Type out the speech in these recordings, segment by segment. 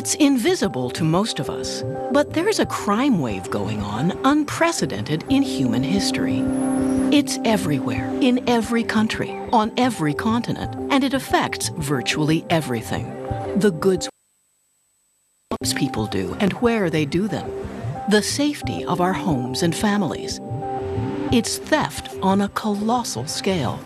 It's invisible to most of us, but there's a crime wave going on unprecedented in human history. It's everywhere, in every country, on every continent, and it affects virtually everything. The goods people do and where they do them. The safety of our homes and families. It's theft on a colossal scale.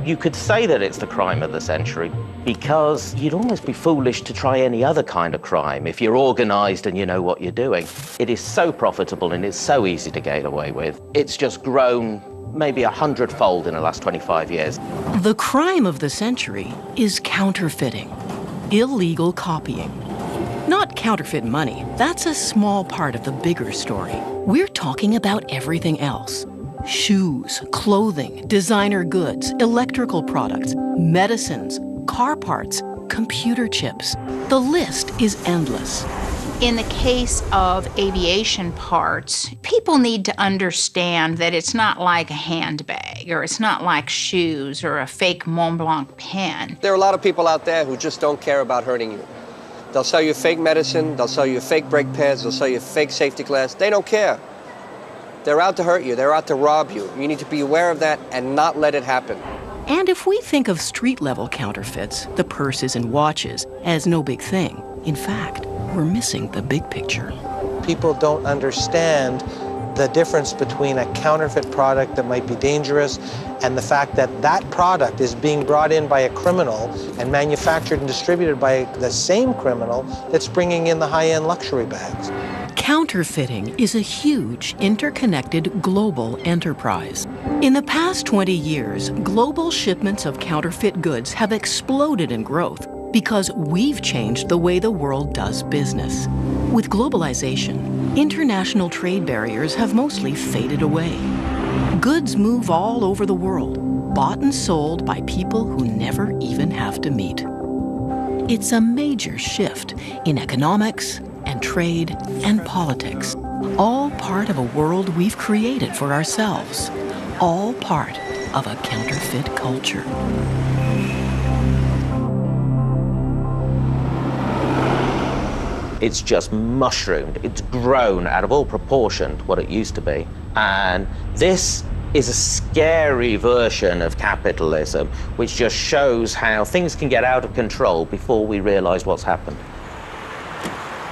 You could say that it's the crime of the century because you'd almost be foolish to try any other kind of crime if you're organized and you know what you're doing. It is so profitable and it's so easy to get away with. It's just grown maybe 100-fold in the last 25 years. The crime of the century is counterfeiting, illegal copying. Not counterfeit money, that's a small part of the bigger story. We're talking about everything else. Shoes, clothing, designer goods, electrical products, medicines, car parts, computer chips. The list is endless. In the case of aviation parts, people need to understand that it's not like a handbag, or it's not like shoes or a fake Mont Blanc pen. There are a lot of people out there who just don't care about hurting you. They'll sell you fake medicine, they'll sell you fake brake pads, they'll sell you fake safety glass. They don't care. They're out to hurt you, they're out to rob you. You need to be aware of that and not let it happen. And if we think of street-level counterfeits, the purses and watches, as no big thing, in fact, we're missing the big picture. People don't understand the difference between a counterfeit product that might be dangerous and the fact that that product is being brought in by a criminal and manufactured and distributed by the same criminal that's bringing in the high-end luxury bags. Counterfeiting is a huge, interconnected global enterprise. In the past 20 years, global shipments of counterfeit goods have exploded in growth because we've changed the way the world does business. With globalization, international trade barriers have mostly faded away. Goods move all over the world, bought and sold by people who never even have to meet. It's a major shift in economics and trade and politics, all part of a world we've created for ourselves, all part of a counterfeit culture. It's just mushroomed. It's grown out of all proportion to what it used to be. And this is a scary version of capitalism, which just shows how things can get out of control before we realize what's happened.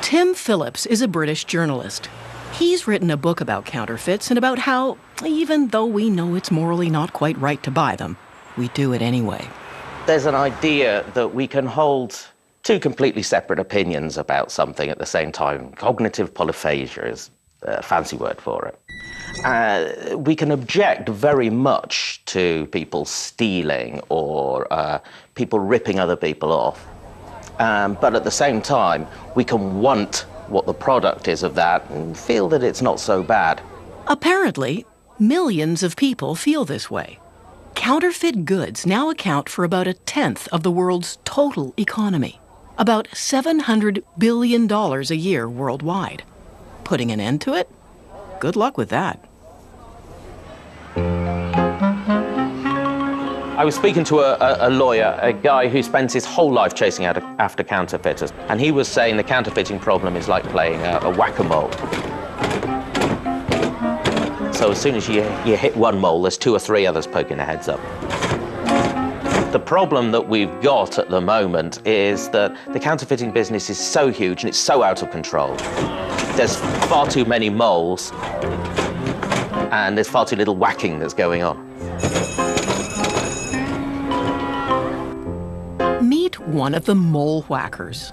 Tim Phillips is a British journalist. He's written a book about counterfeits and about how, even though we know it's morally not quite right to buy them, we do it anyway. There's an idea that we can hold two completely separate opinions about something at the same time. Cognitive polyphagia is a fancy word for it. We can object very much to people stealing or people ripping other people off. But at the same time, we can want what the product is of that and feel that it's not so bad. Apparently, millions of people feel this way. Counterfeit goods now account for about 1/10 of the world's total economy, about $700 billion a year worldwide. Putting an end to it? Good luck with that. I was speaking to a lawyer, a guy who spends his whole life chasing after counterfeiters, and he was saying the counterfeiting problem is like playing a whack-a-mole. So as soon as you hit one mole, there's 2 or 3 others poking their heads up. The problem that we've got at the moment is that the counterfeiting business is so huge and it's so out of control. There's far too many moles, and there's far too little whacking that's going on. Meet one of the mole whackers,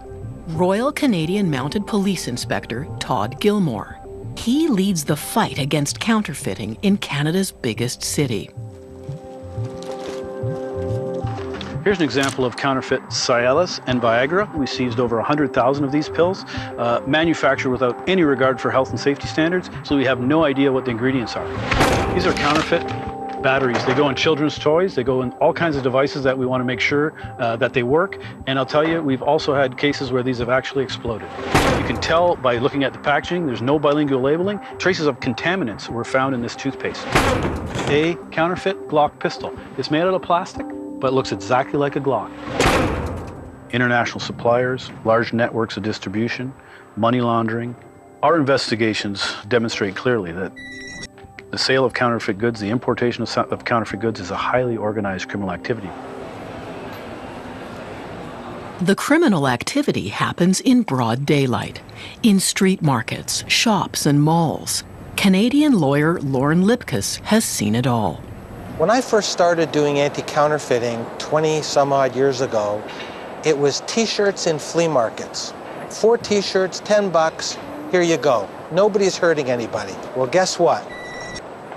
Royal Canadian Mounted Police Inspector Todd Gilmore. He leads the fight against counterfeiting in Canada's biggest city. Here's an example of counterfeit Cialis and Viagra. We seized over 100,000 of these pills, manufactured without any regard for health and safety standards, so we have no idea what the ingredients are. These are counterfeit batteries. They go in children's toys, they go in all kinds of devices that we want to make sure that they work. And I'll tell you, we've also had cases where these have actually exploded. You can tell by looking at the packaging, there's no bilingual labeling. Traces of contaminants were found in this toothpaste. A counterfeit Glock pistol. It's made out of plastic, but it looks exactly like a Glock. international suppliers, large networks of distribution, money laundering. Our investigations demonstrate clearly that the sale of counterfeit goods, the importation of counterfeit goods is a highly organized criminal activity. The criminal activity happens in broad daylight, in street markets, shops, and malls. Canadian lawyer Lauren Lipkus has seen it all. When I first started doing anti-counterfeiting 20 some odd years ago, it was t-shirts in flea markets. 4 t-shirts, 10 bucks, here you go. Nobody's hurting anybody. Well, guess what?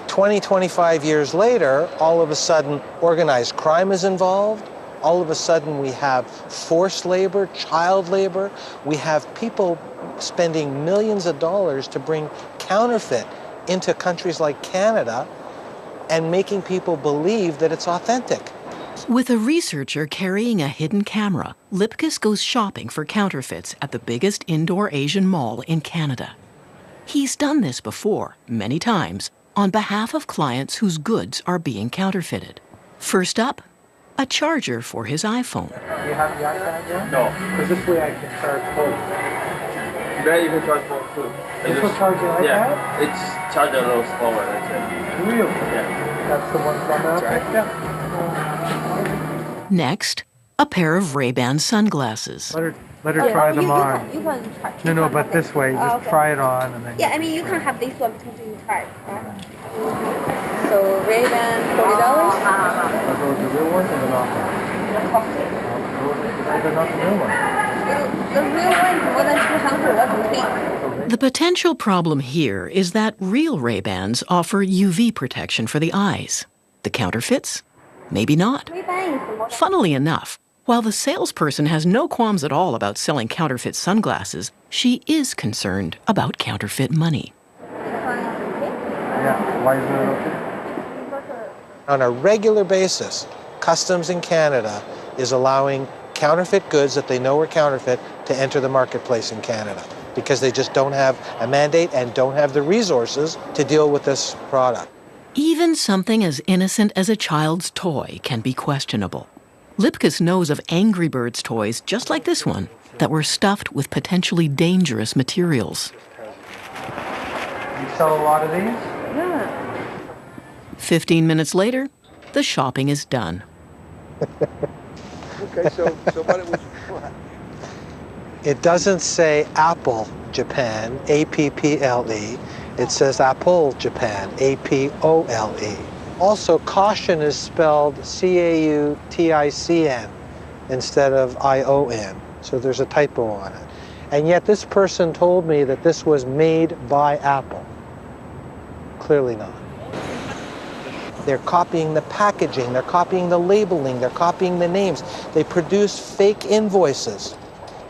20, 25 years later, all of a sudden, organized crime is involved. All of a sudden, we have forced labor, child labor. We have people spending millions of dollars to bring counterfeit into countries like Canada and making people believe that it's authentic. With a researcher carrying a hidden camera, Lipkus goes shopping for counterfeits at the biggest indoor Asian mall in Canada. He's done this before, many times, on behalf of clients whose goods are being counterfeited. First up, a charger for his iPhone. You have the iPad there? No. Because this way I can charge both. There you can charge both too. This will charge your iPad? Yeah, it's charged a little slower, that's it. Really? Yeah. That's the one from That's Apple? right. Yeah. Next, a pair of Ray-Ban sunglasses. Let her try them on. You can try. No, but this way, just try it on and then... Yeah, I mean, you can have this one because you try. So Ray-Ban, $40. Are those the real ones or the knockoff? They're not the real ones. The real one, more than 200, that's pink. The potential problem here is that real Ray-Bans offer UV protection for the eyes. The counterfeits? Maybe not. Funnily enough, while the salesperson has no qualms at all about selling counterfeit sunglasses, she is concerned about counterfeit money. Yeah, why isn't it okay? On a regular basis, Customs in Canada is allowing counterfeit goods that they know are counterfeit to enter the marketplace in Canada because they just don't have a mandate and don't have the resources to deal with this product. Even something as innocent as a child's toy can be questionable. Lipkus knows of Angry Birds toys just like this one that were stuffed with potentially dangerous materials. You sell a lot of these? Yeah. 15 minutes later, the shopping is done. Okay, so what it was... It doesn't say Apple Japan, A-P-P-L-E. It says Apple Japan, A-P-O-L-E. Also, caution is spelled C-A-U-T-I-C-N instead of I-O-N. So there's a typo on it. And yet this person told me that this was made by Apple. Clearly not. They're copying the packaging, they're copying the labeling, they're copying the names. They produce fake invoices.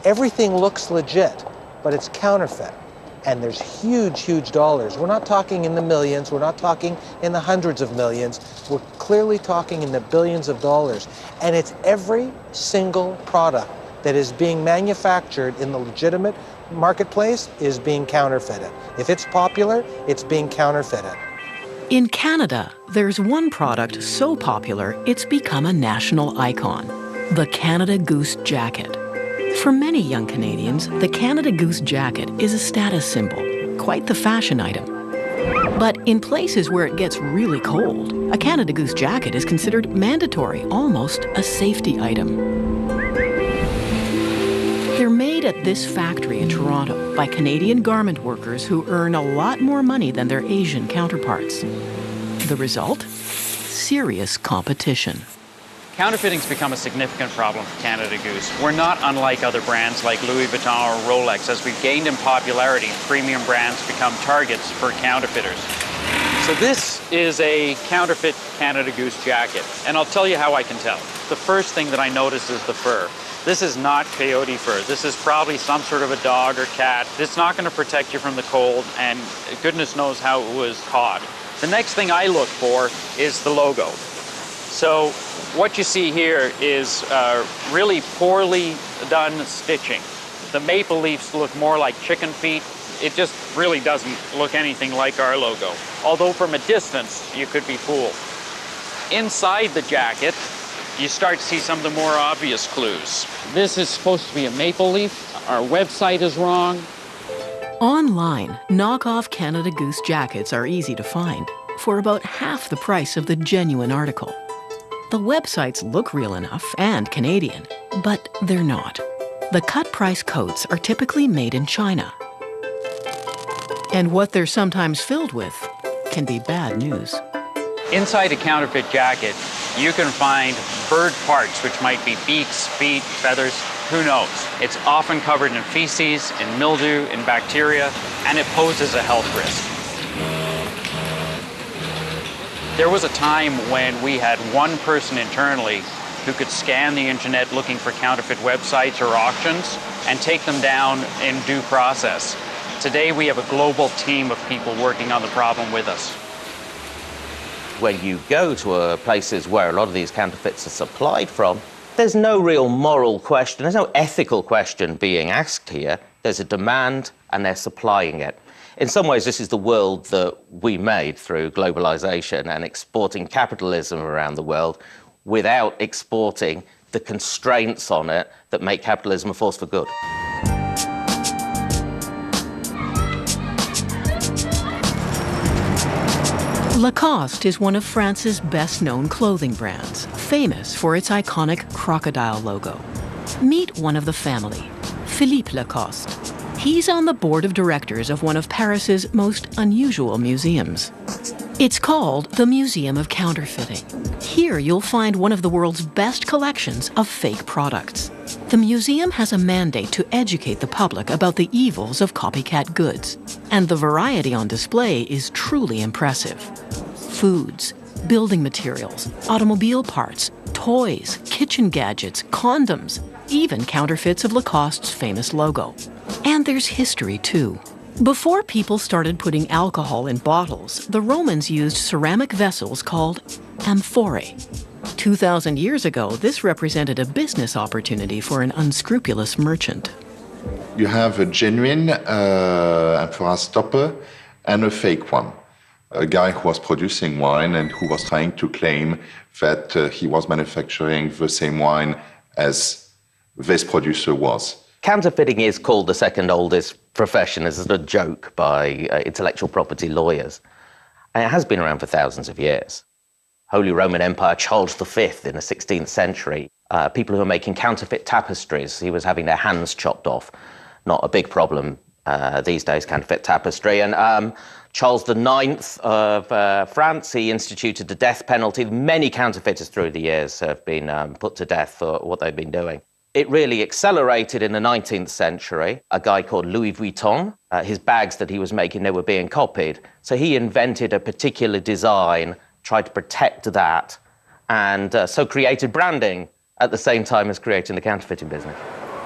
Everything looks legit, but it's counterfeit. And there's huge, huge dollars. We're not talking in the millions, we're not talking in the hundreds of millions. We're clearly talking in the billions of dollars. And it's every single product that is being manufactured in the legitimate marketplace is being counterfeited. If it's popular, it's being counterfeited. In Canada, there's one product so popular it's become a national icon, the Canada Goose jacket. For many young Canadians, the Canada Goose jacket is a status symbol, quite the fashion item. But in places where it gets really cold, a Canada Goose jacket is considered mandatory, almost a safety item. They're made at this factory in Toronto by Canadian garment workers who earn a lot more money than their Asian counterparts. The result? Serious competition. Counterfeiting's become a significant problem for Canada Goose. We're not unlike other brands like Louis Vuitton or Rolex. As we've gained in popularity, premium brands become targets for counterfeiters. So this is a counterfeit Canada Goose jacket, and I'll tell you how I can tell. The first thing that I notice is the fur. This is not coyote fur. This is probably some sort of a dog or cat. It's not going to protect you from the cold, and goodness knows how it was caught. The next thing I look for is the logo. So what you see here is really poorly done stitching. The maple leaves look more like chicken feet. It just really doesn't look anything like our logo. Although from a distance, you could be fooled. Inside the jacket, you start to see some of the more obvious clues. This is supposed to be a maple leaf. Our website is wrong. Online, knockoff Canada Goose jackets are easy to find for about half the price of the genuine article. The websites look real enough and Canadian, but they're not. The cut-price coats are typically made in China. And what they're sometimes filled with can be bad news. Inside a counterfeit jacket, you can find bird parts, which might be beaks, feet, feathers, who knows. It's often covered in feces, in mildew, in bacteria, and it poses a health risk. There was a time when we had one person internally who could scan the internet looking for counterfeit websites or auctions and take them down in due process. Today, we have a global team of people working on the problem with us. When you go to places where a lot of these counterfeits are supplied from, there's no real moral question, there's no ethical question being asked here. There's a demand and they're supplying it. In some ways, this is the world that we made through globalization and exporting capitalism around the world without exporting the constraints on it that make capitalism a force for good. Lacoste is one of France's best-known clothing brands, famous for its iconic crocodile logo. Meet one of the family, Philippe Lacoste. He's on the board of directors of one of Paris's most unusual museums. It's called the Museum of Counterfeiting. Here you'll find one of the world's best collections of fake products. The museum has a mandate to educate the public about the evils of copycat goods, and the variety on display is truly impressive. Foods, building materials, automobile parts, toys, kitchen gadgets, condoms, even counterfeits of Lacoste's famous logo. And there's history, too. Before people started putting alcohol in bottles, the Romans used ceramic vessels called amphorae. 2,000 years ago, this represented a business opportunity for an unscrupulous merchant. You have a genuine amphora stopper and a fake one. A guy who was producing wine and who was trying to claim that he was manufacturing the same wine as this producer was. Counterfeiting is called the second oldest profession as a joke by intellectual property lawyers. And it has been around for thousands of years. Holy Roman Empire, Charles V in the 16th century, people who were making counterfeit tapestries, he was having their hands chopped off. Not a big problem these days, counterfeit tapestry. And Charles IX of France, he instituted the death penalty. Many counterfeiters through the years have been put to death for what they've been doing. It really accelerated in the 19th century. A guy called Louis Vuitton, his bags that he was making, they were being copied. So he invented a particular design, tried to protect that, and so created branding at the same time as creating the counterfeiting business.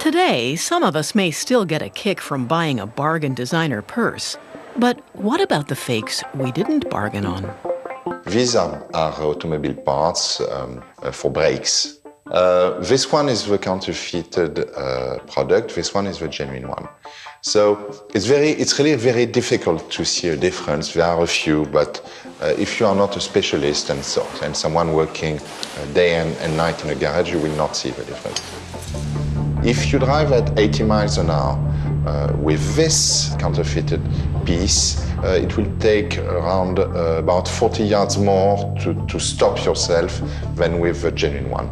Today, some of us may still get a kick from buying a bargain designer purse. But what about the fakes we didn't bargain on? These are automobile parts for brakes. This one is the counterfeited product, this one is the genuine one. So it's really very difficult to see a difference. There are a few, but if you are not a specialist and someone working day and night in a garage, you will not see the difference. If you drive at 80 miles an hour with this counterfeited piece, it will take around about 40 yards more to stop yourself than with a genuine one.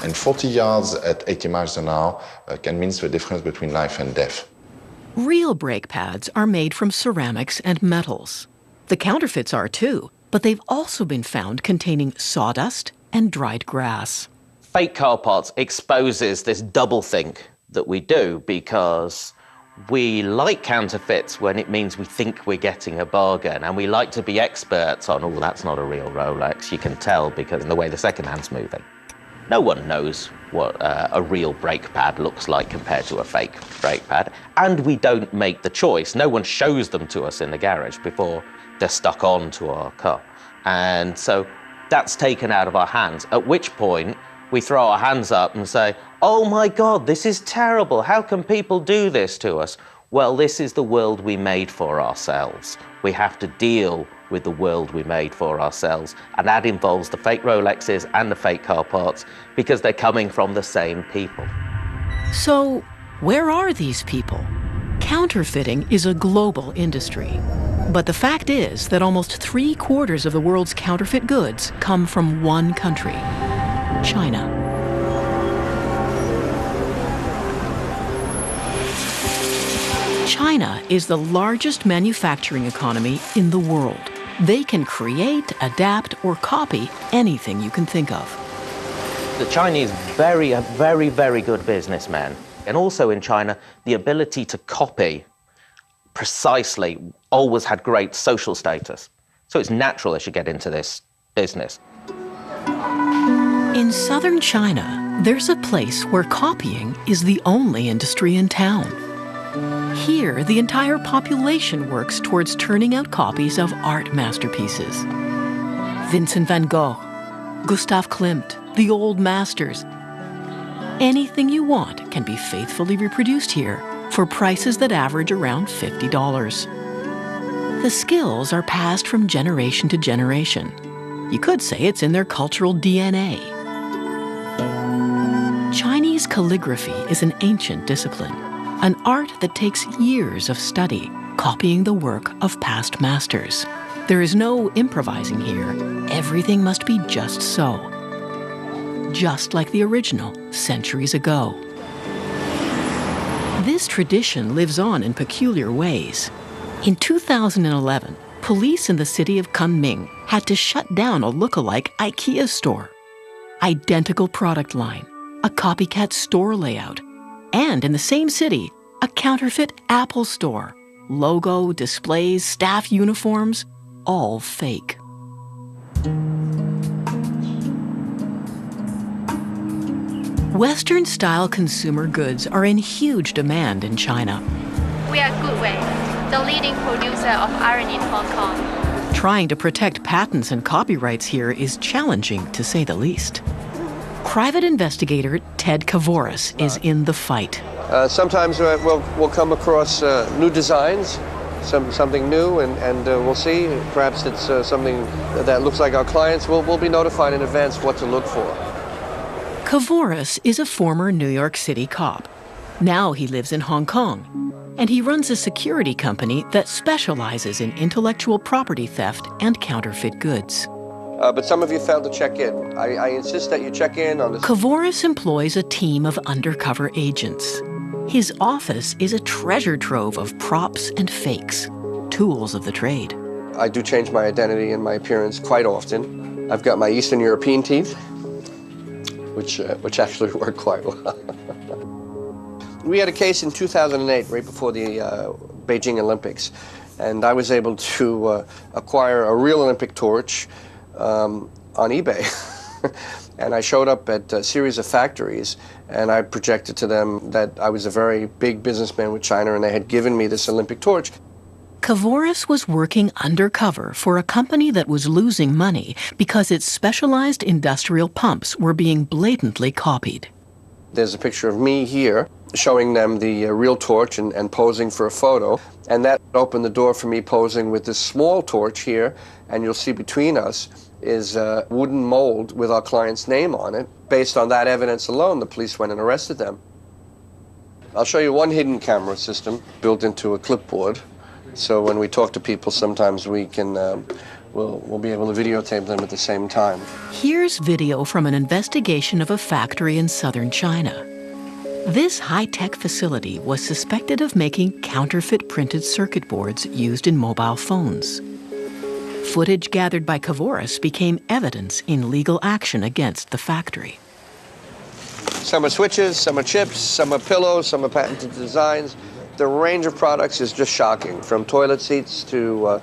And 40 yards at 80 miles an hour can mean the difference between life and death. Real brake pads are made from ceramics and metals. The counterfeits are too, but they've also been found containing sawdust and dried grass. Fake car parts exposes this doublethink that we do because we like counterfeits when it means we think we're getting a bargain, and we like to be experts on, oh, that's not a real Rolex. You can tell because of the way the second hand's moving. No one knows what a real brake pad looks like compared to a fake brake pad, and we don't make the choice. No one shows them to us in the garage before they're stuck onto our car. And so that's taken out of our hands, at which point we throw our hands up and say, oh my God, this is terrible. How can people do this to us? Well, this is the world we made for ourselves. We have to deal with the world we made for ourselves. And that involves the fake Rolexes and the fake car parts because they're coming from the same people. So, where are these people? Counterfeiting is a global industry. But the fact is that almost 3/4 of the world's counterfeit goods come from one country, China. China is the largest manufacturing economy in the world. They can create, adapt, or copy anything you can think of. The Chinese are very, very good businessmen. And also in China, the ability to copy precisely always had great social status. So it's natural they should get into this business. In southern China, there's a place where copying is the only industry in town. Here, the entire population works towards turning out copies of art masterpieces. Vincent van Gogh, Gustav Klimt, the old masters. Anything you want can be faithfully reproduced here for prices that average around $50. The skills are passed from generation to generation. You could say it's in their cultural DNA. Chinese calligraphy is an ancient discipline, an art that takes years of study, copying the work of past masters. There is no improvising here. Everything must be just so. Just like the original centuries ago. This tradition lives on in peculiar ways. In 2011, police in the city of Kunming had to shut down a look-alike IKEA store. Identical product line, a copycat store layout, and in the same city, a counterfeit Apple store. Logo, displays, staff uniforms, all fake. Western-style consumer goods are in huge demand in China. We are Goodway, the leading producer of iron in Hong Kong. Trying to protect patents and copyrights here is challenging, to say the least. Private investigator Ted Kavoris is in the fight. Sometimes we'll come across new designs, something new, and we'll see. Perhaps it's something that looks like our clients. We'll be notified in advance what to look for. Kavoris is a former New York City cop. Now he lives in Hong Kong, and he runs a security company that specializes in intellectual property theft and counterfeit goods. But some of you failed to check in. I insist that you check in on this. Kavoris employs a team of undercover agents. His office is a treasure trove of props and fakes, tools of the trade. I do change my identity and my appearance quite often. I've got my Eastern European teeth, which actually work quite well. We had a case in 2008, right before the Beijing Olympics, and I was able to acquire a real Olympic torch on eBay. And I showed up at a series of factories, and I projected to them that I was a very big businessman with China, and they had given me this Olympic torch. Kavoris was working undercover for a company that was losing money because its specialized industrial pumps were being blatantly copied. There's a picture of me here showing them the real torch and posing for a photo, and that opened the door for me posing with this small torch here, and you'll see between us is a wooden mold with our client's name on it. Based on that evidence alone, the police went and arrested them. I'll show you one hidden camera system built into a clipboard. So when we talk to people, sometimes we can, we'll be able to videotape them at the same time. Here's video from an investigation of a factory in southern China. This high-tech facility was suspected of making counterfeit printed circuit boards used in mobile phones. Footage gathered by Kavoris became evidence in legal action against the factory. Some are switches, some are chips, some are pillows, some are patented designs. The range of products is just shocking, from toilet seats to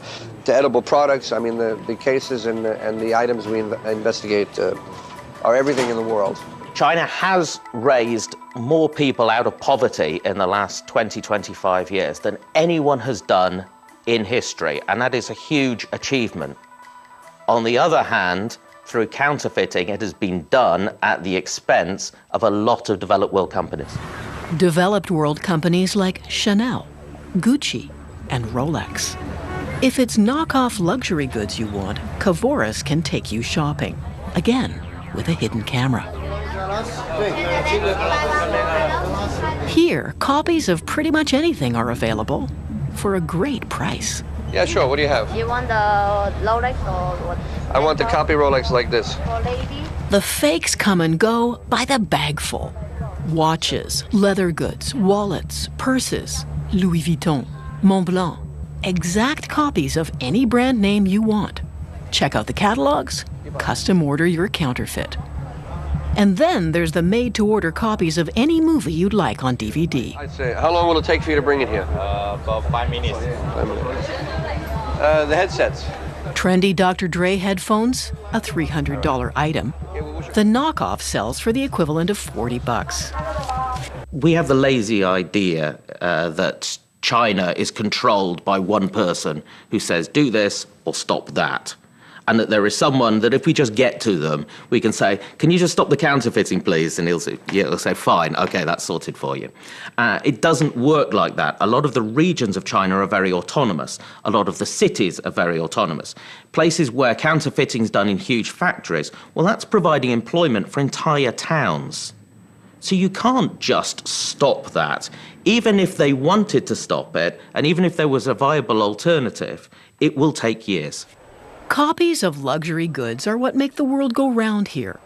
edible products. I mean, the cases and the items we investigate are everything in the world. China has raised more people out of poverty in the last 20, 25 years than anyone has done in history, and that is a huge achievement. On the other hand, through counterfeiting, it has been done at the expense of a lot of developed world companies. Developed world companies like Chanel, Gucci, and Rolex. If it's knockoff luxury goods you want, Kavoris can take you shopping. Again, with a hidden camera. Here, copies of pretty much anything are available for a great price. Yeah, sure. What do you have? You want the Rolex or what? I want the copy Rolex like this. For lady? The fakes come and go by the bagful. Watches, leather goods, wallets, purses, Louis Vuitton, Montblanc. Exact copies of any brand name you want. Check out the catalogs, custom order your counterfeit. And then there's the made-to-order copies of any movie you'd like on DVD. I'd say, how long will it take for you to bring it here? About 5 minutes. 5 minutes. The headsets. Trendy Dr. Dre headphones, a $300 item. The knockoff sells for the equivalent of $40. We have the lazy idea that China is controlled by one person who says, do this or stop that. And that there is someone that if we just get to them, we can say, can you just stop the counterfeiting, please? And he'll say, fine, okay, that's sorted for you. It doesn't work like that. A lot of the regions of China are very autonomous. A lot of the cities are very autonomous. Places where counterfeiting is done in huge factories, well, that's providing employment for entire towns. So you can't just stop that. Even if they wanted to stop it, and even if there was a viable alternative, it will take years. Copies of luxury goods are what make the world go round here.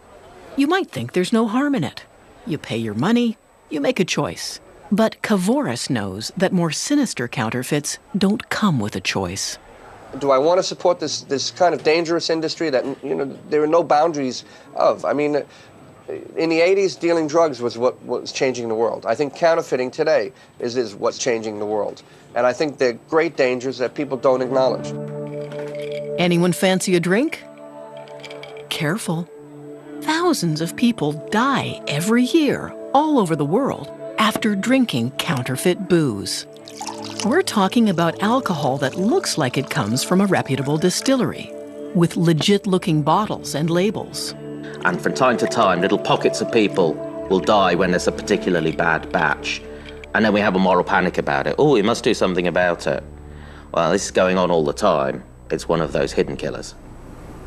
You might think there's no harm in it. You pay your money, you make a choice. But Kavoris knows that more sinister counterfeits don't come with a choice. Do I want to support this kind of dangerous industry that, there are no boundaries of? I mean, in the 80s, dealing drugs was what was changing the world. I think counterfeiting today is what's changing the world. And I think there are great dangers that people don't acknowledge. Anyone fancy a drink? Careful. Thousands of people die every year all over the world after drinking counterfeit booze. We're talking about alcohol that looks like it comes from a reputable distillery, with legit-looking bottles and labels. And from time to time, little pockets of people will die when there's a particularly bad batch. And then we have a moral panic about it. Oh, we must do something about it. Well, this is going on all the time. It's one of those hidden killers.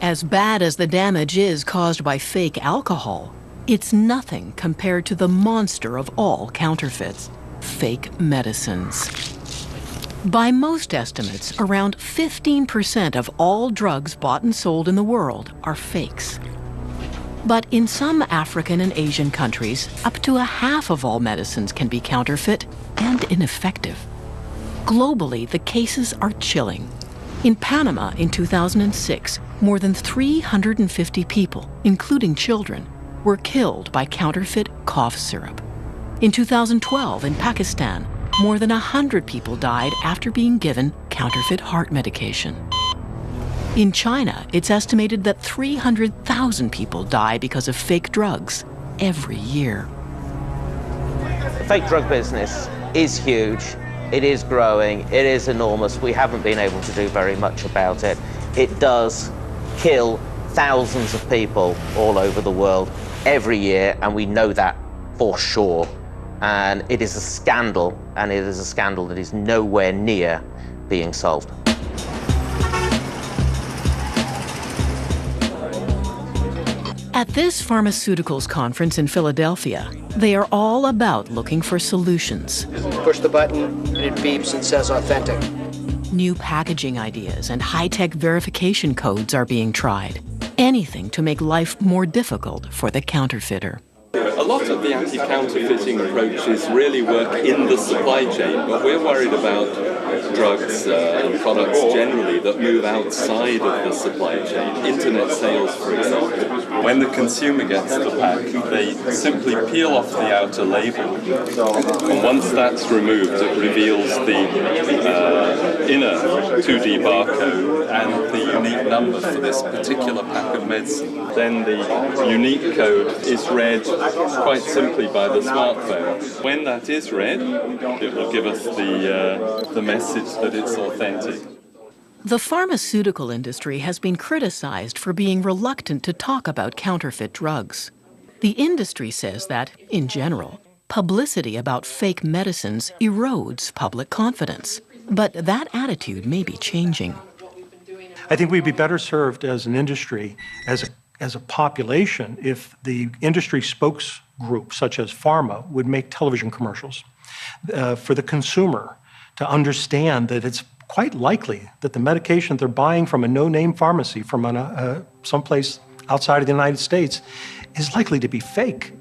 As bad as the damage is caused by fake alcohol, it's nothing compared to the monster of all counterfeits, fake medicines. By most estimates, around 15% of all drugs bought and sold in the world are fakes. But in some African and Asian countries, up to a half of all medicines can be counterfeit and ineffective. Globally, the cases are chilling. In Panama in 2006, more than 350 people, including children, were killed by counterfeit cough syrup. In 2012, in Pakistan, more than 100 people died after being given counterfeit heart medication. In China, it's estimated that 300,000 people die because of fake drugs every year. The fake drug business is huge. It is growing, it is enormous. We haven't been able to do very much about it. It does kill thousands of people all over the world every year, and we know that for sure. And it is a scandal, and it is a scandal that is nowhere near being solved. At this pharmaceuticals conference in Philadelphia, they are all about looking for solutions. Push the button, and it beeps and says authentic. New packaging ideas and high-tech verification codes are being tried. Anything to make life more difficult for the counterfeiter. A lot of the anti-counterfeiting approaches really work in the supply chain, but we're worried about drugs and products generally that move outside of the supply chain. Internet sales, for example. When the consumer gets the pack, they simply peel off the outer label, and once that's removed, it reveals the inner 2D barcode and the unique number for this particular pack of medicine. Then the unique code is read quite simply by the smartphone. When that is read, it will give us the message that it's authentic. The pharmaceutical industry has been criticized for being reluctant to talk about counterfeit drugs. The industry says that, in general, publicity about fake medicines erodes public confidence. But that attitude may be changing. I think we'd be better served as an industry, as a population, if the industry spokes group, such as pharma, would make television commercials for the consumer to understand that it's quite likely that the medication they're buying from a no-name pharmacy from someplace outside of the United States is likely to be fake,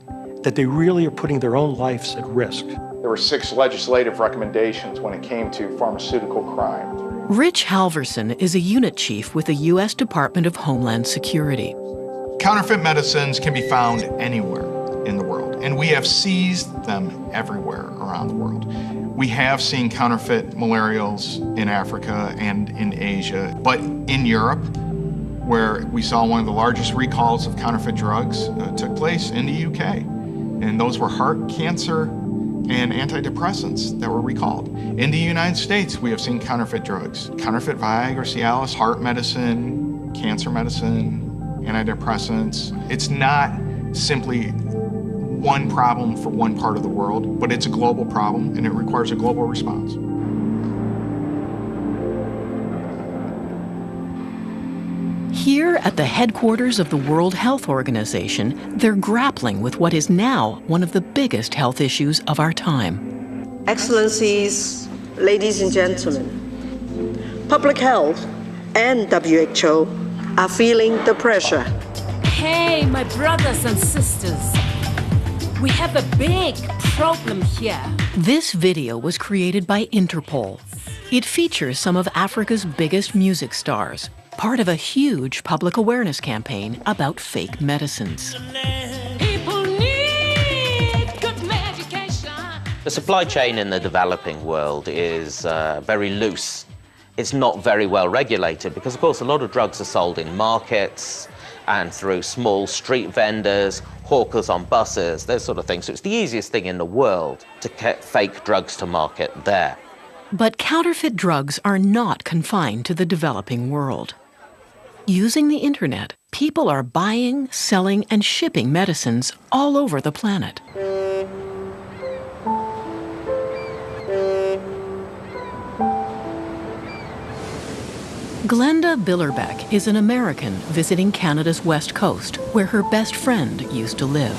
that they really are putting their own lives at risk. There were 6 legislative recommendations when it came to pharmaceutical crime. Rich Halverson is a unit chief with the U.S. Department of Homeland Security. Counterfeit medicines can be found anywhere in the world, and we have seized them everywhere around the world. We have seen counterfeit malarials in Africa and in Asia, but in Europe, where we saw one of the largest recalls of counterfeit drugs took place in the UK. And those were heart cancer and antidepressants that were recalled. In the United States, we have seen counterfeit drugs. Counterfeit Viagra, Cialis, heart medicine, cancer medicine, antidepressants. It's not simply one problem for one part of the world, but it's a global problem and it requires a global response. Here at the headquarters of the World Health Organization, they're grappling with what is now one of the biggest health issues of our time. Excellencies, ladies and gentlemen, public health and WHO are feeling the pressure. Hey, my brothers and sisters, we have a big problem here. This video was created by Interpol. It features some of Africa's biggest music stars, part of a huge public awareness campaign about fake medicines. The supply chain in the developing world is very loose. It's not very well regulated because, of course, a lot of drugs are sold in markets and through small street vendors, hawkers on buses, those sort of things. So it's the easiest thing in the world to get fake drugs to market there. But counterfeit drugs are not confined to the developing world. Using the internet, people are buying, selling, and shipping medicines all over the planet. Glenda Billerbeck is an American visiting Canada's West Coast, where her best friend used to live.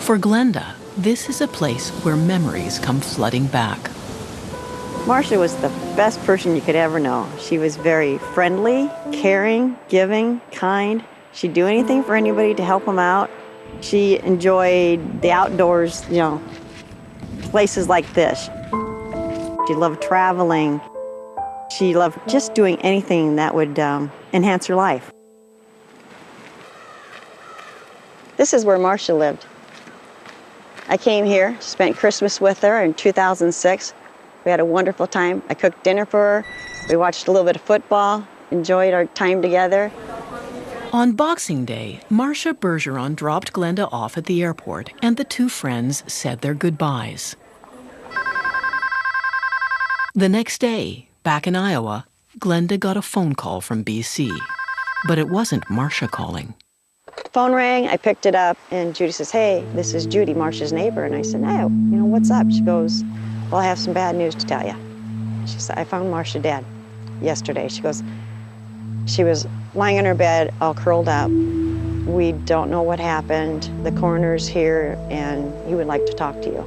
For Glenda, this is a place where memories come flooding back. Marcia was the best person you could ever know. She was very friendly, caring, giving, kind. She'd do anything for anybody to help them out. She enjoyed the outdoors, places like this. She loved traveling. She loved just doing anything that would enhance her life. This is where Marcia lived. I came here, spent Christmas with her in 2006. We had a wonderful time. I cooked dinner for her. We watched a little bit of football, enjoyed our time together. On Boxing Day, Marcia Bergeron dropped Glenda off at the airport, and the two friends said their goodbyes. The next day, back in Iowa, Glenda got a phone call from BC. But it wasn't Marcia calling. Phone rang, I picked it up, and Judy says, "Hey, this is Judy, Marcia's neighbor." And I said, "No, what's up?" She goes, "Well, I have some bad news to tell you." She said, "I found Marcia dead yesterday." She goes, "She was lying in her bed, all curled up. We don't know what happened. The coroner's here, and he would like to talk to you."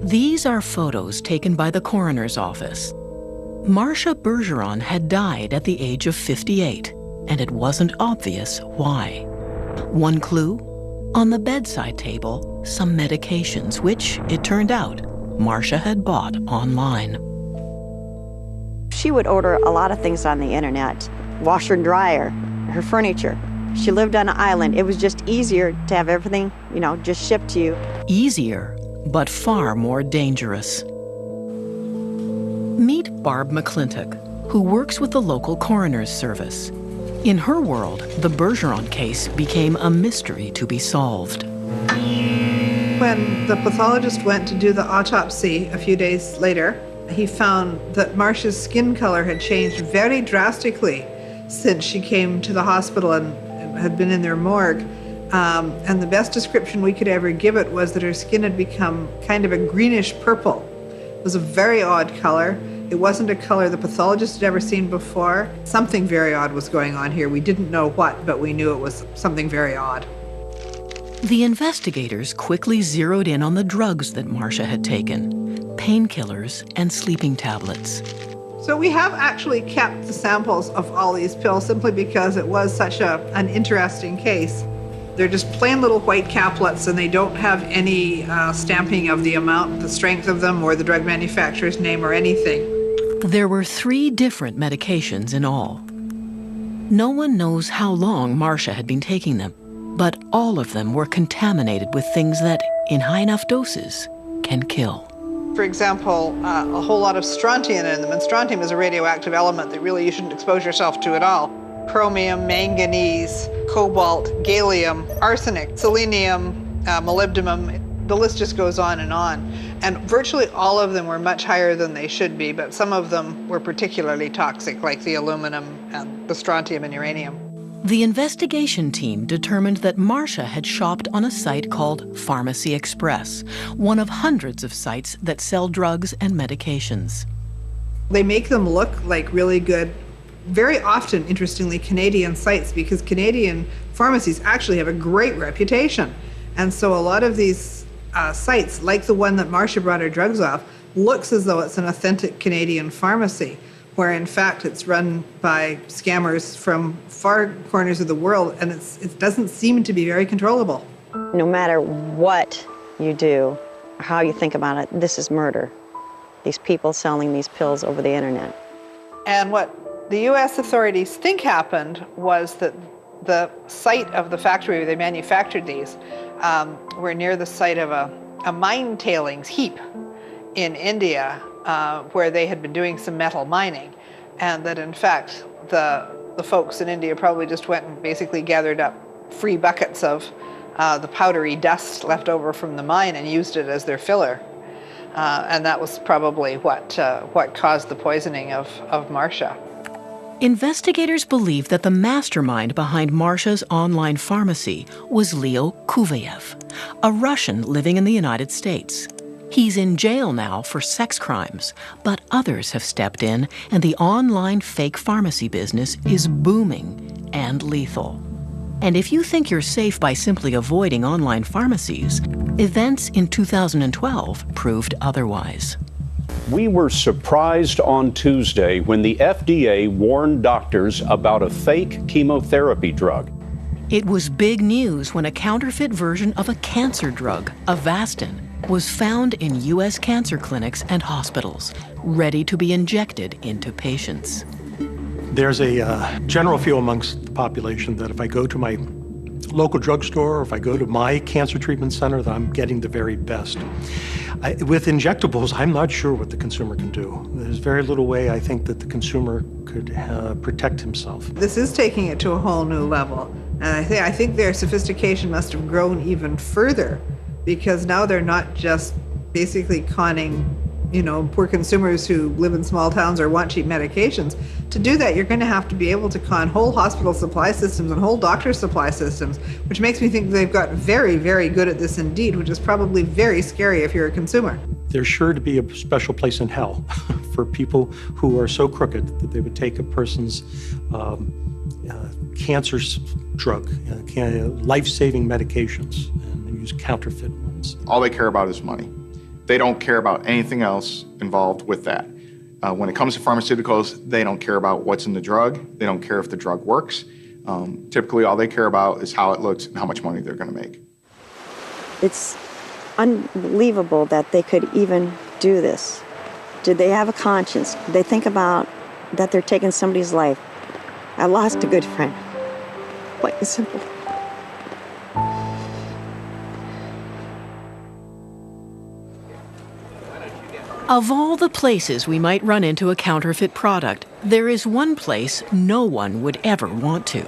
These are photos taken by the coroner's office. Marcia Bergeron had died at the age of 58, and it wasn't obvious why. One clue? On the bedside table, some medications, which, it turned out, Marcia had bought online. She would order a lot of things on the internet, washer and dryer, her furniture. She lived on an island. It was just easier to have everything, just shipped to you. Easier, but far more dangerous. Meet Barb McClintock, who works with the local coroner's service. In her world, the Bergeron case became a mystery to be solved. When the pathologist went to do the autopsy a few days later, he found that Marcia's skin color had changed very drastically since she came to the hospital and had been in their morgue. And the best description we could ever give it was that her skin had become kind of a greenish purple. was a very odd color. It wasn't a color the pathologist had ever seen before. Something very odd was going on here. We didn't know what, but we knew it was something very odd. The investigators quickly zeroed in on the drugs that Marcia had taken, painkillers and sleeping tablets. So we have actually kept the samples of all these pills simply because it was such an interesting case. They're just plain little white caplets, and they don't have any stamping of the amount, the strength of them, or the drug manufacturer's name or anything. There were 3 different medications in all. No one knows how long Marcia had been taking them, but all of them were contaminated with things that, in high enough doses, can kill. For example, a whole lot of strontium in them, and strontium is a radioactive element that really you shouldn't expose yourself to at all. Chromium, manganese, cobalt, gallium, arsenic, selenium, molybdenum, the list just goes on. And virtually all of them were much higher than they should be, but some of them were particularly toxic, like the aluminum and the strontium and uranium. The investigation team determined that Marcia had shopped on a site called Pharmacy Express, one of hundreds of sites that sell drugs and medications. They make them look like really good, very often, interestingly, Canadian sites, because Canadian pharmacies actually have a great reputation. And so a lot of these sites, like the one that Marcia brought her drugs off, looks as though it's an authentic Canadian pharmacy, where in fact it's run by scammers from far corners of the world, and it doesn't seem to be very controllable. No matter what you do, or how you think about it, this is murder. These people selling these pills over the internet. And what the U.S. authorities think happened was that the site of the factory where they manufactured these were near the site of a mine tailings heap in India, where they had been doing some metal mining, and that in fact the folks in India probably just went and basically gathered up free buckets of the powdery dust left over from the mine and used it as their filler. And that was probably what caused the poisoning of Marcia. Investigators believe that the mastermind behind Marcia's online pharmacy was Leo Kuvayev, a Russian living in the United States. He's in jail now for sex crimes, but others have stepped in, and the online fake pharmacy business is booming and lethal. And if you think you're safe by simply avoiding online pharmacies, events in 2012 proved otherwise. We were surprised on Tuesday when the FDA warned doctors about a fake chemotherapy drug. It was big news when a counterfeit version of a cancer drug, Avastin, was found in U.S. cancer clinics and hospitals, ready to be injected into patients. There's a general feel amongst the population that if I go to my local drugstore or if I go to my cancer treatment center, that I'm getting the very best. With injectables, I'm not sure what the consumer can do. There's very little way I think that the consumer could protect himself. This is taking it to a whole new level. And I think their sophistication must have grown even further, because now they're not just basically conning, poor consumers who live in small towns or want cheap medications. To do that, you're going to have to be able to con whole hospital supply systems and whole doctor supply systems, which makes me think they've got very, very good at this indeed, which is probably very scary if you're a consumer. There's sure to be a special place in hell for people who are so crooked that they would take a person's cancer drug, life-saving medications, and use counterfeit ones. All they care about is money. They don't care about anything else involved with that. When it comes to pharmaceuticals, they don't care about what's in the drug. They don't care if the drug works. Typically, all they care about is how it looks and how much money they're going to make. It's unbelievable that they could even do this. Did they have a conscience? Did they think about that they're taking somebody's life? I lost a good friend. Plain and simple. Of all the places we might run into a counterfeit product, there is one place no one would ever want to.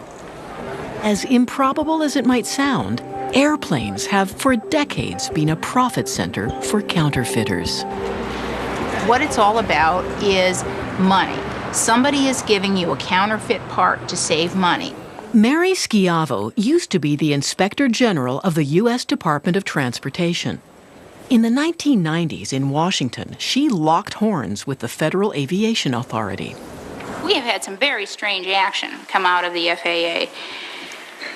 As improbable as it might sound, airplanes have for decades been a profit center for counterfeiters. What it's all about is money. Somebody is giving you a counterfeit part to save money. Mary Schiavo used to be the Inspector General of the U.S. Department of Transportation. In the 1990s in Washington, she locked horns with the Federal Aviation Authority. We have had some very strange action come out of the FAA.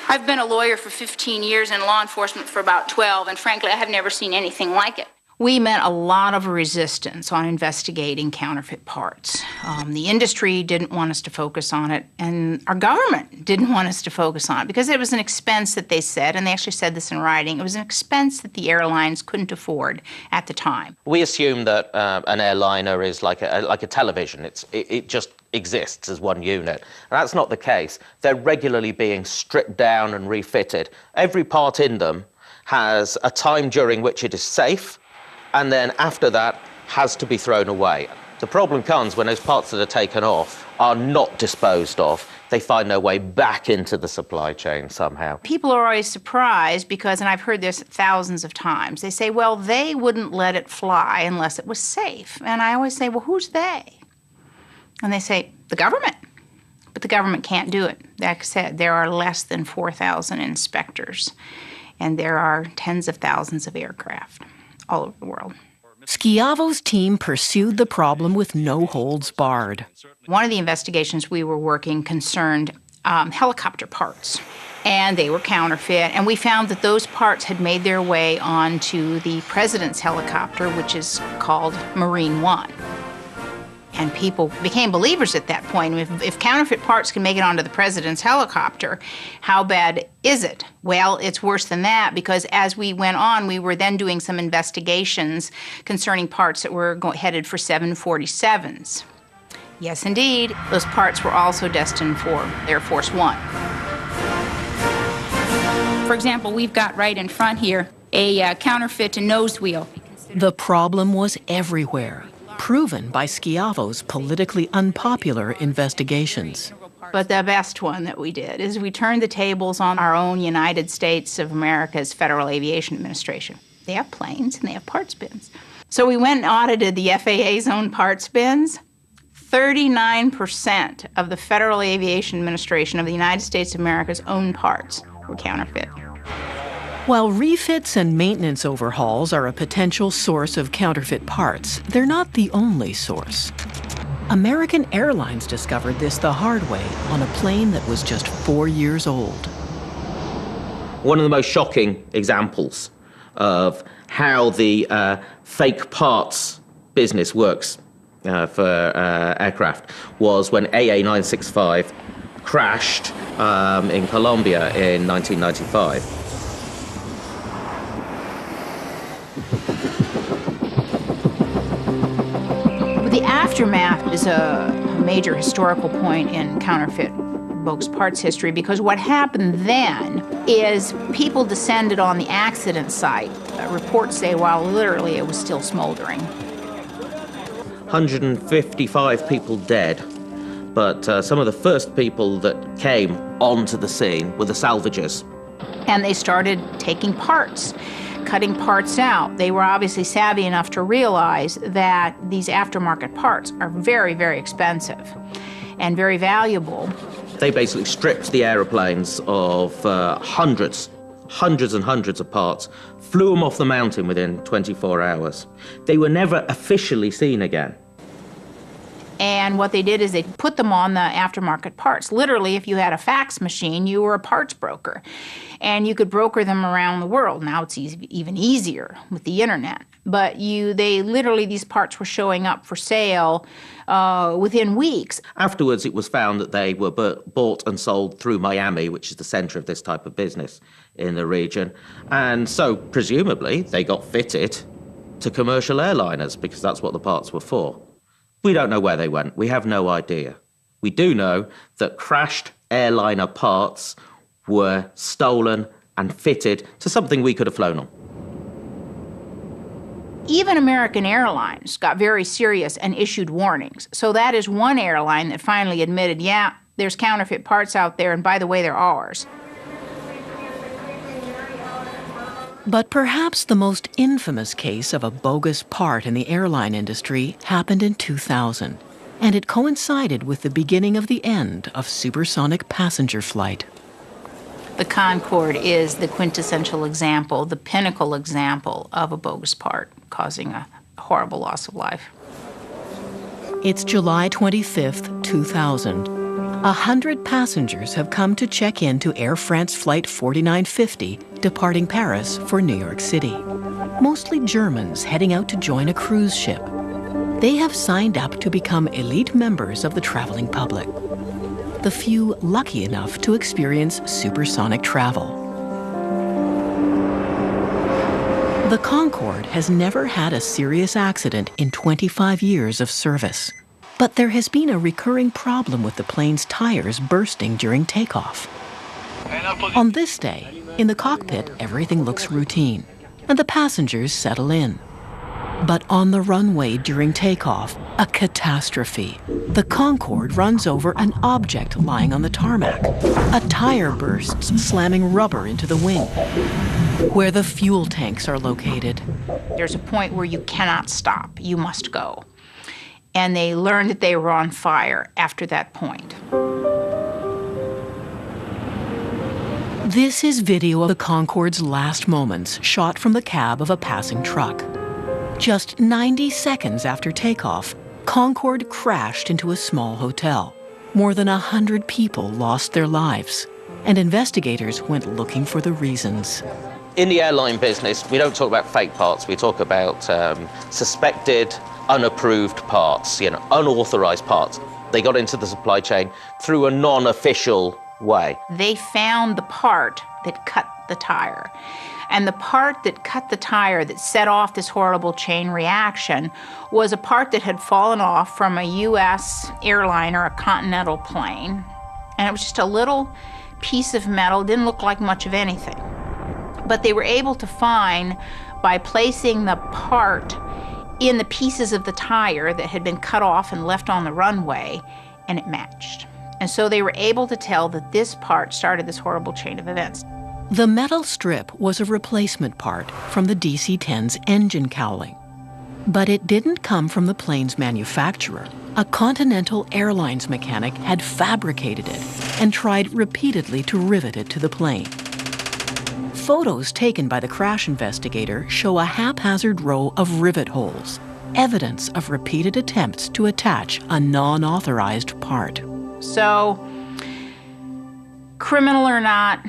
I've been a lawyer for 15 years and law enforcement for about 12, and frankly, I have never seen anything like it. We met a lot of resistance on investigating counterfeit parts. The industry didn't want us to focus on it, and our government didn't want us to focus on it because it was an expense that they said, and they actually said this in writing, it was an expense that the airlines couldn't afford at the time. We assume that an airliner is like a television. It just exists as one unit. And that's not the case. They're regularly being stripped down and refitted. Every part in them has a time during which it is safe, and then after that has to be thrown away. The problem comes when those parts that are taken off are not disposed of. They find their way back into the supply chain somehow. People are always surprised because, and I've heard this thousands of times, they say, well, they wouldn't let it fly unless it was safe. And I always say, well, who's they? And they say, the government. But the government can't do it. Like I said, there are less than 4,000 inspectors, and there are tens of thousands of aircraft all over the world. Schiavo's team pursued the problem with no holds barred. One of the investigations we were working concerned helicopter parts, and they were counterfeit, and we found that those parts had made their way onto the president's helicopter, which is called Marine One. And people became believers at that point. If counterfeit parts can make it onto the president's helicopter, how bad is it? Well, it's worse than that, because as we went on, we were then doing some investigations concerning parts that were headed for 747s. Yes, indeed, those parts were also destined for Air Force One. For example, we've got right in front here a counterfeit nose wheel. The problem was everywhere, proven by Schiavo's politically unpopular investigations. But the best one that we did is we turned the tables on our own United States of America's Federal Aviation Administration. They have planes and they have parts bins. So we went and audited the FAA's own parts bins. 39% of the Federal Aviation Administration of the United States of America's own parts were counterfeit. While refits and maintenance overhauls are a potential source of counterfeit parts, they're not the only source. American Airlines discovered this the hard way on a plane that was just 4 years old. One of the most shocking examples of how the fake parts business works for aircraft was when AA965 crashed in Colombia in 1995. The aftermath is a major historical point in counterfeit bogus parts history, because what happened then is people descended on the accident site. Reports say while literally it was still smoldering. 155 people dead, but some of the first people that came onto the scene were the salvagers. And they started taking parts, cutting parts out. They were obviously savvy enough to realize that these aftermarket parts are very, very expensive and very valuable. They basically stripped the aeroplanes of hundreds and hundreds of parts, flew them off the mountain within 24 hours. They were never officially seen again. And what they did is they put them on the aftermarket parts. Literally, if you had a fax machine, you were a parts broker. And you could broker them around the world. Now it's even easier with the internet. But these parts were showing up for sale within weeks. Afterwards, it was found that they were bought and sold through Miami, which is the center of this type of business in the region. And so, presumably, they got fitted to commercial airliners because that's what the parts were for. We don't know where they went. We have no idea. We do know that crashed airliner parts were stolen and fitted to something we could have flown on. Even American Airlines got very serious and issued warnings. So that is one airline that finally admitted, yeah, there's counterfeit parts out there, and by the way, they're ours. But perhaps the most infamous case of a bogus part in the airline industry happened in 2000, and it coincided with the beginning of the end of supersonic passenger flight. The Concorde is the quintessential example, the pinnacle example of a bogus part causing a horrible loss of life. It's July 25th, 2000. 100 passengers have come to check in to Air France Flight 4950, departing Paris for New York City. Mostly Germans heading out to join a cruise ship. They have signed up to become elite members of the traveling public. The few lucky enough to experience supersonic travel. The Concorde has never had a serious accident in 25 years of service. But there has been a recurring problem with the plane's tires bursting during takeoff. On this day, in the cockpit, everything looks routine, and the passengers settle in. But on the runway during takeoff, a catastrophe. The Concorde runs over an object lying on the tarmac. A tire bursts, slamming rubber into the wing, where the fuel tanks are located. There's a point where you cannot stop. You must go. And they learned that they were on fire after that point. This is video of the Concorde's last moments, shot from the cab of a passing truck. Just 90 seconds after takeoff, Concorde crashed into a small hotel. More than 100 people lost their lives, and investigators went looking for the reasons. In the airline business, we don't talk about fake parts, we talk about suspected, unapproved parts, unauthorized parts. They got into the supply chain through a non-official way. They found the part that cut the tire. And the part that cut the tire that set off this horrible chain reaction was a part that had fallen off from a U.S. airliner, a Continental plane. And it was just a little piece of metal, didn't look like much of anything. But they were able to find, by placing the part in the pieces of the tire that had been cut off and left on the runway, and it matched. And so they were able to tell that this part started this horrible chain of events. The metal strip was a replacement part from the DC-10's engine cowling. But it didn't come from the plane's manufacturer. A Continental Airlines mechanic had fabricated it and tried repeatedly to rivet it to the plane. Photos taken by the crash investigator show a haphazard row of rivet holes, evidence of repeated attempts to attach a non-authorized part. So, criminal or not,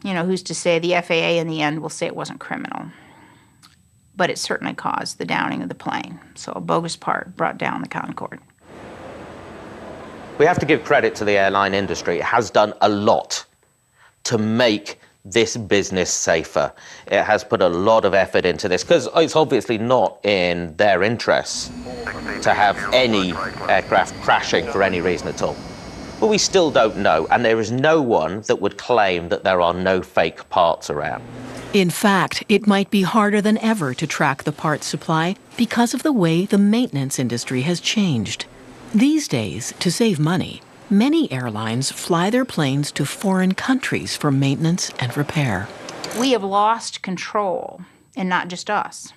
who's to say? The FAA in the end will say it wasn't criminal. But it certainly caused the downing of the plane. So a bogus part brought down the Concorde. We have to give credit to the airline industry. It has done a lot to make this business safer. It has put a lot of effort into this because it's obviously not in their interests to have any aircraft crashing for any reason at all. But we still don't know, and there is no one that would claim that there are no fake parts around. In fact, it might be harder than ever to track the parts supply because of the way the maintenance industry has changed. These days, to save money, many airlines fly their planes to foreign countries for maintenance and repair. We have lost control, and not just us.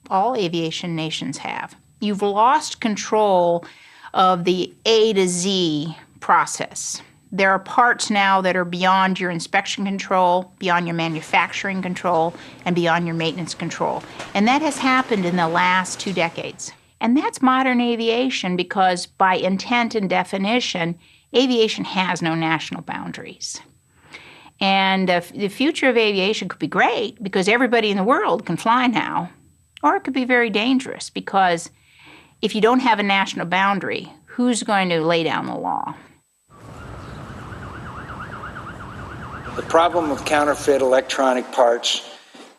All aviation nations have. You've lost control of the A to Z process. There are parts now that are beyond your inspection control, beyond your manufacturing control, and beyond your maintenance control. And that has happened in the last 2 decades. And that's modern aviation because by intent and definition, aviation has no national boundaries. And the future of aviation could be great because everybody in the world can fly now, or it could be very dangerous because if you don't have a national boundary, who's going to lay down the law? The problem of counterfeit electronic parts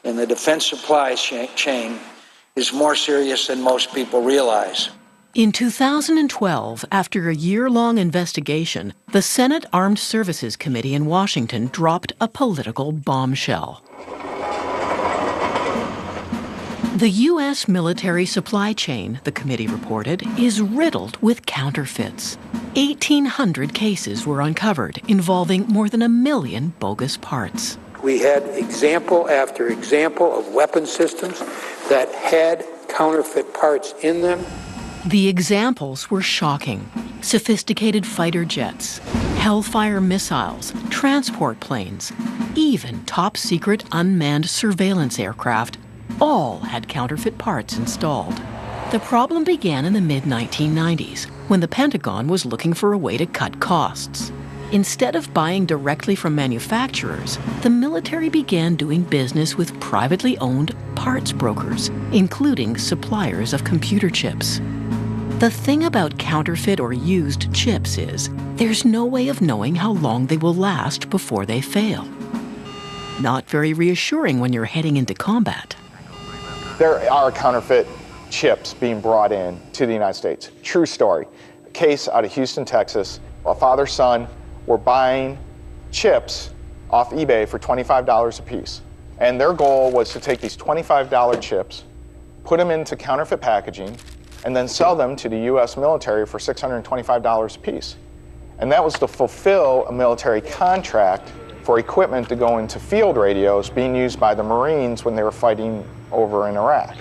in the defense supply chain is more serious than most people realize. In 2012, after a year-long investigation, the Senate Armed Services Committee in Washington dropped a political bombshell. The U.S. military supply chain, the committee reported, is riddled with counterfeits. 1,800 cases were uncovered involving more than 1 million bogus parts. We had example after example of weapon systems that had counterfeit parts in them, The examples were shocking. Sophisticated fighter jets, Hellfire missiles, transport planes, even top-secret unmanned surveillance aircraft all had counterfeit parts installed. The problem began in the mid-1990s, when the Pentagon was looking for a way to cut costs. Instead of buying directly from manufacturers, the military began doing business with privately owned parts brokers, including suppliers of computer chips. The thing about counterfeit or used chips is there's no way of knowing how long they will last before they fail. Not very reassuring when you're heading into combat. There are counterfeit chips being brought in to the United States. True story. A case out of Houston, Texas. A father-son were buying chips off eBay for $25 a piece. And their goal was to take these $25 chips, put them into counterfeit packaging, and then sell them to the U.S. military for $625 a piece. And that was to fulfill a military contract for equipment to go into field radios being used by the Marines when they were fighting over in Iraq.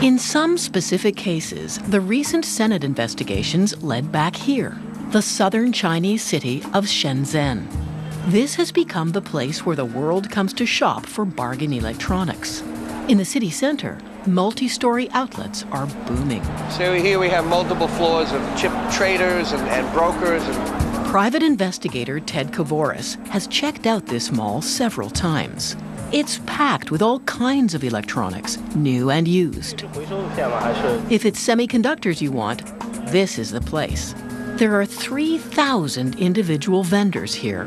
In some specific cases, the recent Senate investigations led back here, the southern Chinese city of Shenzhen. This has become the place where the world comes to shop for bargain electronics. In the city center, multi-story outlets are booming. So here we have multiple floors of chip traders and brokers. Private investigator Ted Kavoris has checked out this mall several times. It's packed with all kinds of electronics, new and used. If it's semiconductors you want, this is the place. There are 3,000 individual vendors here.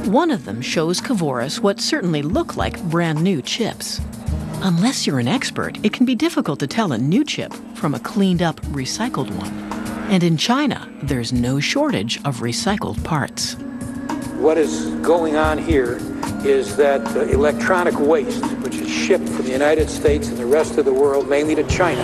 One of them shows Kavoris what certainly look like brand new chips. Unless you're an expert, it can be difficult to tell a new chip from a cleaned-up, recycled one. And in China, there's no shortage of recycled parts. What is going on here is that electronic waste, which is shipped from the United States and the rest of the world, mainly to China,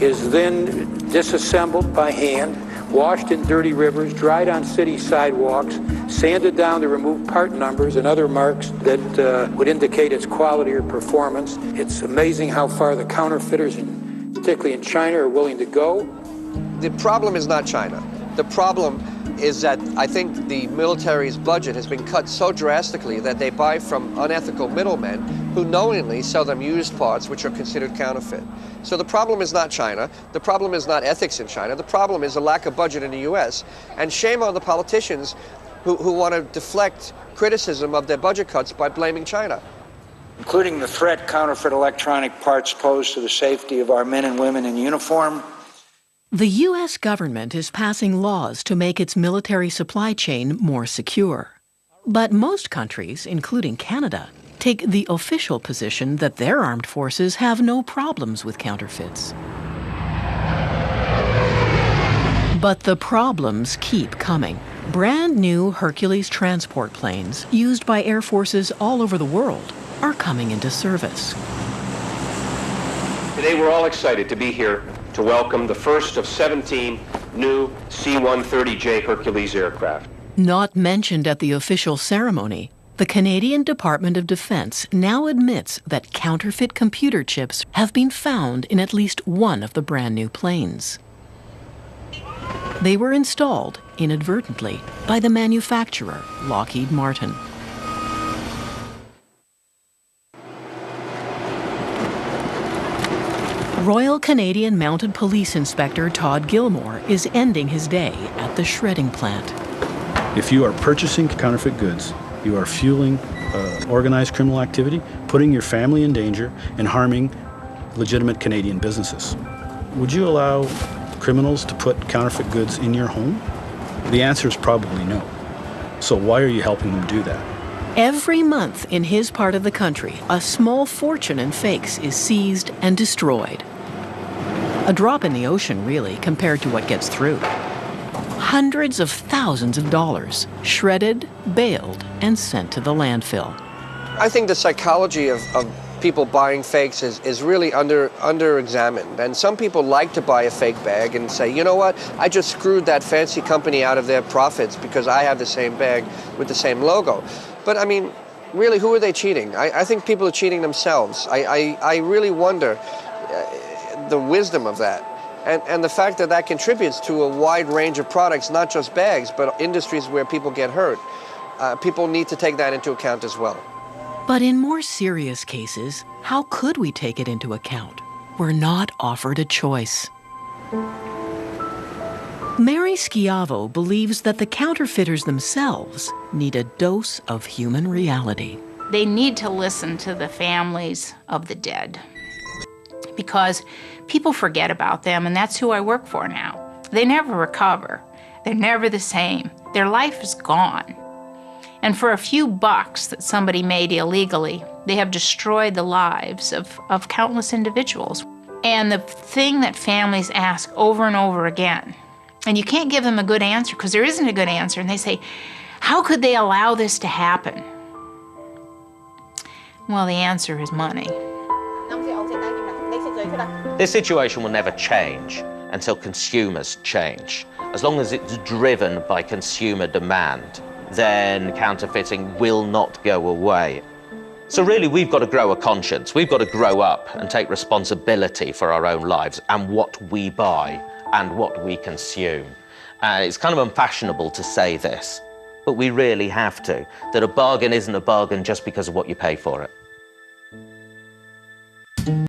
is then disassembled by hand, washed in dirty rivers, dried on city sidewalks, sanded down to remove part numbers and other marks that would indicate its quality or performance. It's amazing how far the counterfeiters, particularly in China, are willing to go. The problem is not China. The problem is that I think the military's budget has been cut so drastically that they buy from unethical middlemen who knowingly sell them used parts which are considered counterfeit. So the problem is not China. The problem is not ethics in China. The problem is a lack of budget in the U.S. And shame on the politicians who want to deflect criticism of their budget cuts by blaming China. Including the threat counterfeit electronic parts pose to the safety of our men and women in uniform. The U.S. government is passing laws to make its military supply chain more secure. But most countries, including Canada, take the official position that their armed forces have no problems with counterfeits. But the problems keep coming. Brand new Hercules transport planes, used by air forces all over the world, are coming into service. Today we're all excited to be here to welcome the first of 17 new C-130J Hercules aircraft. Not mentioned at the official ceremony, the Canadian Department of Defense now admits that counterfeit computer chips have been found in at least one of the brand new planes. They were installed inadvertently by the manufacturer, Lockheed Martin. Royal Canadian Mounted Police Inspector Todd Gilmore is ending his day at the shredding plant. If you are purchasing counterfeit goods, you are fueling organized criminal activity, putting your family in danger, and harming legitimate Canadian businesses. Would you allow criminals to put counterfeit goods in your home? The answer is probably no. So why are you helping them do that? Every month in his part of the country, a small fortune in fakes is seized and destroyed. A drop in the ocean, really, compared to what gets through. Hundreds of thousands of dollars, shredded, baled, and sent to the landfill. I think the psychology of people buying fakes is really under-examined. And some people like to buy a fake bag and say, you know what, I just screwed that fancy company out of their profits because I have the same bag with the same logo. But I mean, really, who are they cheating? I think people are cheating themselves. I really wonder. the wisdom of that. And the fact that that contributes to a wide range of products, not just bags, but industries where people get hurt. People need to take that into account as well. But in more serious cases, how could we take it into account? We're not offered a choice. Mary Schiavo believes that the counterfeiters themselves need a dose of human reality. They need to listen to the families of the dead, because people forget about them, and that's who I work for now. They never recover. They're never the same. Their life is gone. And for a few bucks that somebody made illegally, they have destroyed the lives of countless individuals. And the thing that families ask over and over again, and you can't give them a good answer because there isn't a good answer, and they say, how could they allow this to happen? Well, the answer is money. This situation will never change until consumers change. As long as it's driven by consumer demand, then counterfeiting will not go away. So really, we've got to grow a conscience. We've got to grow up and take responsibility for our own lives and what we buy and what we consume. It's kind of unfashionable to say this, but we really have to, that a bargain isn't a bargain just because of what you pay for it.